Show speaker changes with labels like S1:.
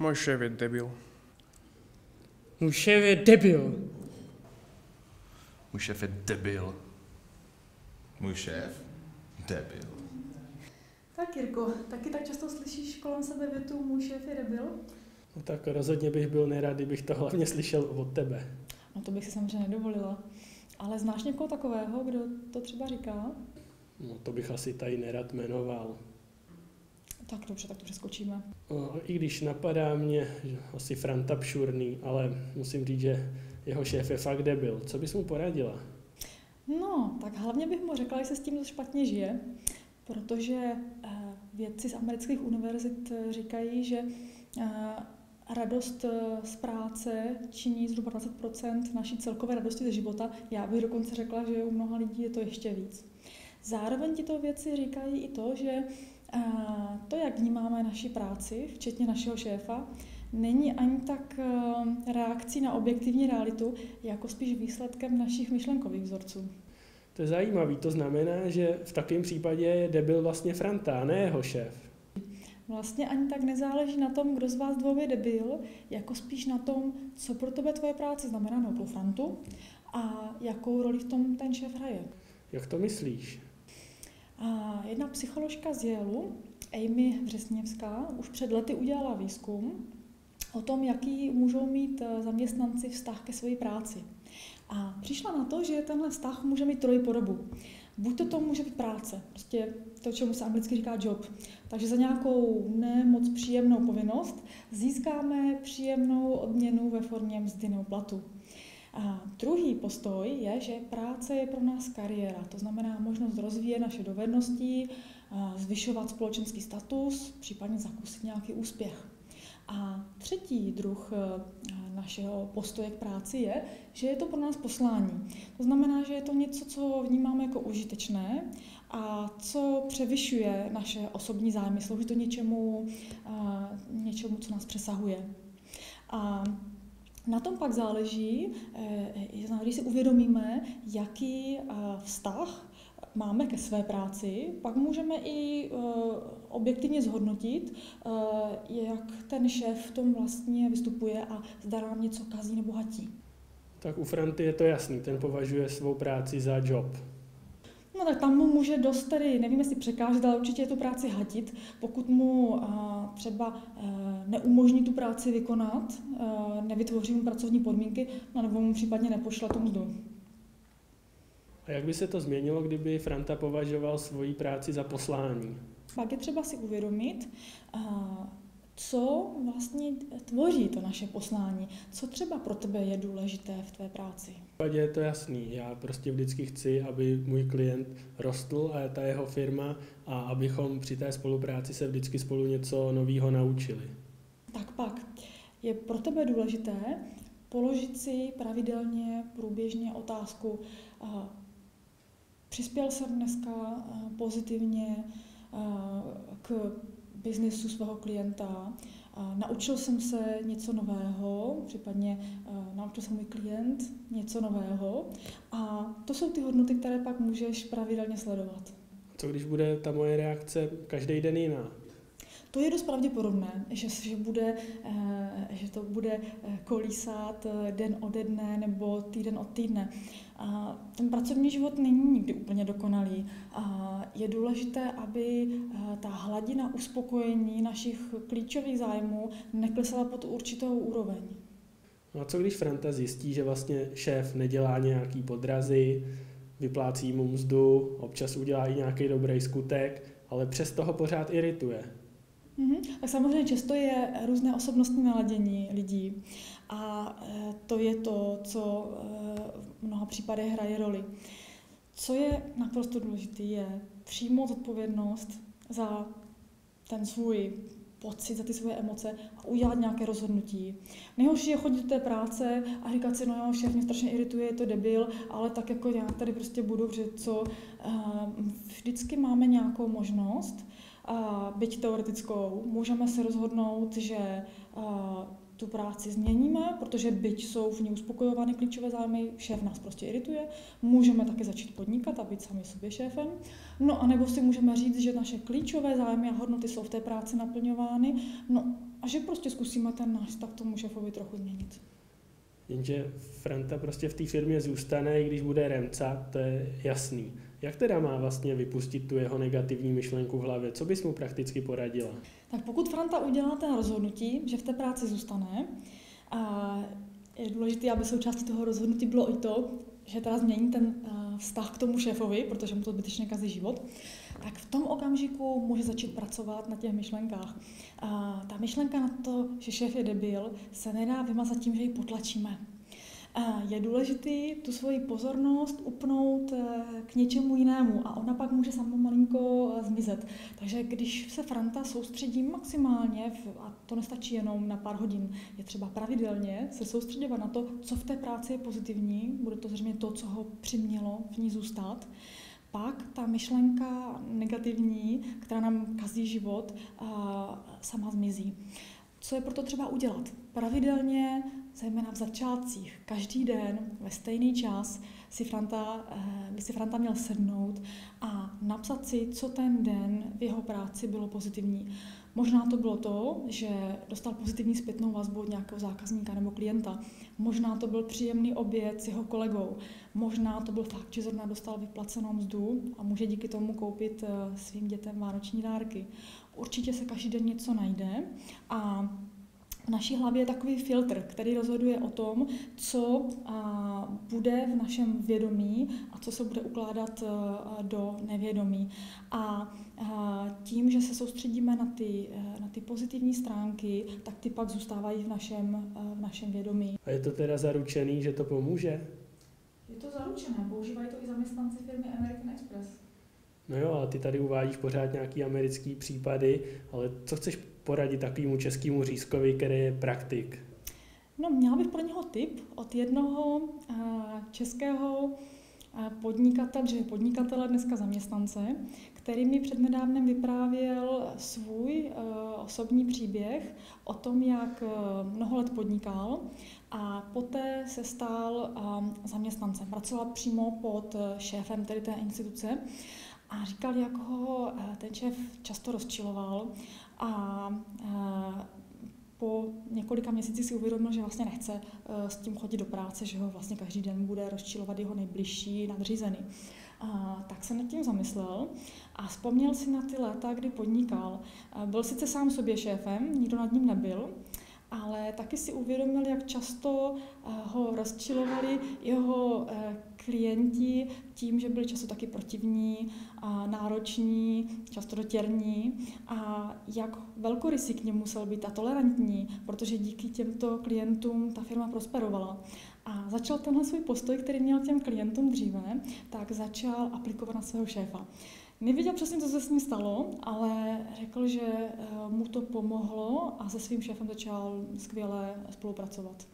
S1: Můj šéf je debil.
S2: Můj šéf je debil.
S3: Můj šéf je debil.
S4: Můj šéf? Debil.
S5: Tak Jirko, taky tak často slyšíš kolem sebe větu můj šéf je debil?
S2: No tak rozhodně bych byl nerad, kdybych to hlavně slyšel od tebe.
S5: No to bych si samozřejmě nedovolila. Ale znáš někoho takového, kdo to třeba říká?
S2: No to bych asi tady nerad jmenoval.
S5: Tak dobře, tak to přeskočíme.
S2: I když napadá mě že asi Franta Pšurný, ale musím říct, že jeho šéf je fakt debil. Co bys mu poradila?
S5: No, tak hlavně bych mu řekla, že se s tím špatně žije, protože vědci z amerických univerzit říkají, že radost z práce činí zhruba 20% naší celkové radosti ze života. Já bych dokonce řekla, že u mnoha lidí je to ještě víc. Zároveň tyto věci říkají i to, že to, jak vnímáme naši práci, včetně našeho šéfa, není ani tak reakcí na objektivní realitu, jako spíš výsledkem našich myšlenkových vzorců.
S2: To je zajímavý, to znamená, že v takovém případě je debil vlastně Franta, ne jeho šéf.
S5: Vlastně ani tak nezáleží na tom, kdo z vás dvou je debil, jako spíš na tom, co pro tebe tvoje práce znamená, nebo pro Frantu, a jakou roli v tom ten šéf hraje.
S2: Jak to myslíš?
S5: Jedna psycholožka z Yaleu, Amy Vřesněvská, už před lety udělala výzkum o tom, jaký můžou mít zaměstnanci vztah ke své práci. A přišla na to, že tenhle vztah může mít trojí podobu. Buď to může být práce, prostě to, čemu se anglicky říká job. Takže za nějakou nemoc příjemnou povinnost získáme příjemnou odměnu ve formě mzdy nebo platu. A druhý postoj je, že práce je pro nás kariéra, to znamená možnost rozvíjet naše dovednosti, zvyšovat společenský status, případně zakusit nějaký úspěch. A třetí druh našeho postoje k práci je, že je to pro nás poslání. To znamená, že je to něco, co vnímáme jako užitečné a co převyšuje naše osobní zájmy, slouží to něčemu, co nás přesahuje. A na tom pak záleží, když si uvědomíme, jaký vztah máme ke své práci, pak můžeme i objektivně zhodnotit, jak ten šéf v tom vlastně vystupuje a zda nám něco kazí nebo hatí.
S2: Tak u Franty je to jasný, ten považuje svou práci za job.
S5: No tak tam mu může dost tedy, nevím jestli překážet, ale určitě tu práci hatit, pokud mu třeba neumožní tu práci vykonat, nevytvoří mu pracovní podmínky, nebo mu případně nepošle tu mzdu.
S2: A jak by se to změnilo, kdyby Franta považoval svoji práci za poslání?
S5: Pak je třeba si uvědomit, co vlastně tvoří to naše poslání, co třeba pro tebe je důležité v tvé práci.
S2: V případě je to jasný, já prostě vždycky chci, aby můj klient rostl a ta jeho firma a abychom při té spolupráci se vždycky spolu něco nového naučili.
S5: Tak pak je pro tebe důležité položit si pravidelně, průběžně otázku, přispěl jsem dneska pozitivně k biznesu svého klienta, naučil jsem se něco nového, případně naučil se můj klient něco nového a to jsou ty hodnoty, které pak můžeš pravidelně sledovat.
S2: Co když bude ta moje reakce každý den jiná?
S5: To je dost pravděpodobné, že to bude kolísat den ode dne nebo týden od týdne. Ten pracovní život není nikdy úplně dokonalý. Je důležité, aby ta hladina uspokojení našich klíčových zájmů neklesala pod určitou úroveň.
S2: No a co když Franta zjistí, že vlastně šéf nedělá nějaký podrazy, vyplácí mu mzdu, občas udělá i nějaký dobrý skutek, ale přesto ho pořád irituje?
S5: Tak samozřejmě často je různé osobnostní naladění lidí a to je to, co v mnoha případech hraje roli. Co je naprosto důležité, je přijmout odpovědnost za ten svůj pocit, za ty svoje emoce a udělat nějaké rozhodnutí. Nejhorší je chodit do té práce a říkat si, no jo, šéf mě strašně irituje, je to debil, ale tak jako já tady prostě budu, že co, vždycky máme nějakou možnost, byť teoretickou, můžeme se rozhodnout, že tu práci změníme, protože byť jsou v ní uspokojovány klíčové zájmy, šéf nás prostě irituje, můžeme taky začít podnikat a být sami sobě šéfem. No a nebo si můžeme říct, že naše klíčové zájmy a hodnoty jsou v té práci naplňovány, no a že prostě zkusíme ten náš vztah tomu šéfovi trochu změnit.
S2: Jenže Franta prostě v té firmě zůstane, i když bude remcat, to je jasný. Jak teda má vlastně vypustit tu jeho negativní myšlenku v hlavě? Co bys mu prakticky poradila?
S5: Tak pokud Franta udělá ten rozhodnutí, že v té práci zůstane, je důležité, aby součástí toho rozhodnutí bylo i to, že teda změní ten vztah k tomu šéfovi, protože mu to zbytečně kazí život, tak v tom okamžiku může začít pracovat na těch myšlenkách. Ta myšlenka na to, že šéf je debil, se nedá vymazat tím, že ji potlačíme. Je důležité tu svoji pozornost upnout k něčemu jinému a ona pak může sama malinko zmizet. Takže když se Franta soustředí maximálně, a to nestačí jenom na pár hodin, je třeba pravidelně se soustředovat na to, co v té práci je pozitivní, bude to zřejmě to, co ho přimělo v ní zůstat, pak ta myšlenka negativní, která nám kazí život, sama zmizí. Co je proto třeba udělat? Pravidelně, zejména v začátcích, každý den ve stejný čas by si Franta měl sednout a napsat si, co ten den v jeho práci bylo pozitivní. Možná to bylo to, že dostal pozitivní zpětnou vazbu od nějakého zákazníka nebo klienta. Možná to byl příjemný oběd s jeho kolegou. Možná to byl fakt, že zrovna dostal vyplacenou mzdu a může díky tomu koupit svým dětem vánoční dárky. Určitě se každý den něco najde a v naší hlavě je takový filtr, který rozhoduje o tom, co bude v našem vědomí a co se bude ukládat do nevědomí. A tím, že se soustředíme na ty pozitivní stránky, tak ty pak zůstávají v našem vědomí.
S2: A je to teda zaručený, že to pomůže?
S5: Je to zaručené, používají to i zaměstnanci firmy American Express.
S2: No jo, ale ty tady uvádíš pořád nějaký americký případy, ale co chceš poradit takovému českému řízkovi, který je praktik?
S5: No, měla bych pro něho tip od jednoho českého podnikatele, že je podnikatele, dneska zaměstnance, který mi přednedávnem vyprávěl svůj osobní příběh o tom, jak mnoho let podnikal a poté se stal zaměstnancem. Pracoval přímo pod šéfem tedy té instituce a říkal, jak ho ten šéf často rozčiloval a po několika měsících si uvědomil, že vlastně nechce s tím chodit do práce, že ho vlastně každý den bude rozčilovat jeho nejbližší nadřízený. Tak se nad tím zamyslel a vzpomněl si na ty léta, kdy podnikal. Byl sice sám sobě šéfem, nikdo nad ním nebyl, ale taky si uvědomil, jak často ho rozčilovali jeho klienti tím, že byli často taky protivní, nároční, často dotěrní a jak velkorysý k němu musel být a tolerantní, protože díky těmto klientům ta firma prosperovala. A začal tenhle svůj postoj, který měl těm klientům dříve, tak začal aplikovat na svého šéfa. Nevěděl přesně, co se s ním stalo, ale řekl, že mu to pomohlo a se svým šéfem začal skvěle spolupracovat.